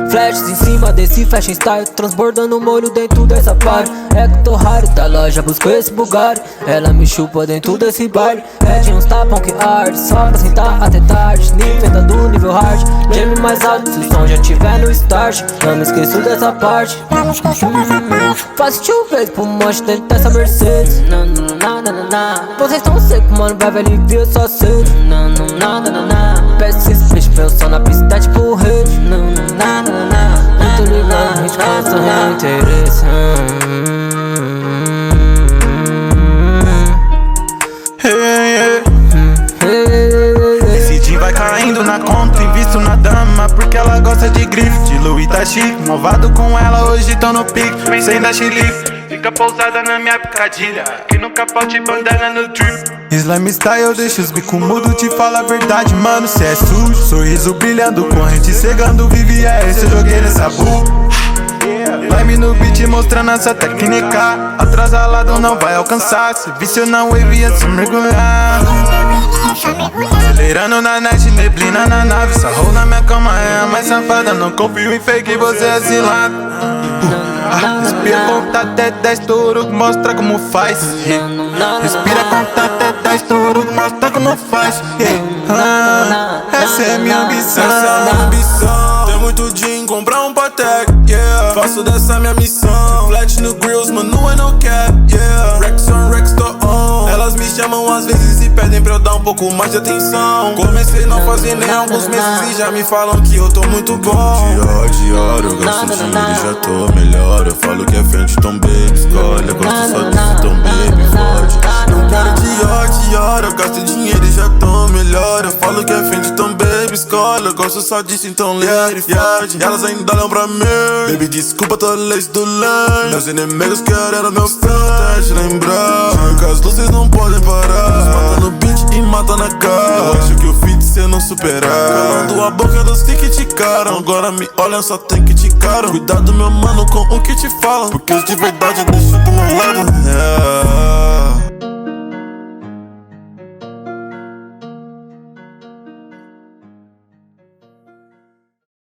Flashes em cima desse fashion style, transbordando molho dentro dessa party. É que tô raro da loja, busco esse Bugatti. Ela me chupa dentro desse baile. Pede uns tapão que arde, só pra sentar até tarde. Nível do nível hard, geme mais alto se o som já tiver no start. Não me esqueço dessa parte. Faço chover pro monte dentro dessa Mercedes. Vocês tão seco, mano, vai velho e viu só cedo. Peço que split, meu som na pista é tipo rede. Muito ligado, a gente cansa, não interessa. Esse dia vai caindo na conta, invisto na dama porque ela gosta de grife. De Louis tá chique, malvado com ela, hoje tô no pique. Sem dar chilique, fica pousada na minha picadilha. Que no capote, bandana no drip. Slime style, eu deixo os bico mudo, te falo a verdade, mano, cê é sujo. Sorriso brilhando, corrente cegando, vive esse, eu joguei nessa bull. Lime no beat mostrando essa técnica. Atrasalado não vai alcançar, se vício na wave é se mergulhar. Acelerando na net, neblina na nave. Essa rola na minha cama é a mais safada. Não confio em fake, você é cilado. Respira, conta até 10 tudo, mostra como faz. Respira, conta até 10 tudo, mostra como faz. Essa é minha ambição, essa é minha ambição. Tem muito dinheiro, comprar um Patek, yeah. Faço dessa minha missão. Flat no grills, mano, é no cap, yeah. Rex on, Rex tô on. Elas me chamam às vezes e pedem pra eu dar um pouco mais de atenção. Comecei não fazer nem alguns meses e já me falam que eu tô muito bom. De hora, eu gasto dinheiro e já tô melhor. Eu falo que é frente, então baby, escolhe. Eu gosto só disso, então baby, fode. Não quero de hora, eu gasto dinheiro e já tô melhor. Eu falo que é frente, então baby, escolhe. Eu gosto só disso, então leve, fode. E elas ainda olham pra mim. Baby, desculpa, tô leite do lane. Meus inimigos querendo meu frente, lembrar que as luzes não podem parar. Mata no beat e mata na cara. Eu acho que o feat cê não superar. Calando a boca dos que criticaram. Agora me olham, só tem que te caro. Cuidado, meu mano, com o que te falam, porque os de verdade deixam do meu lado.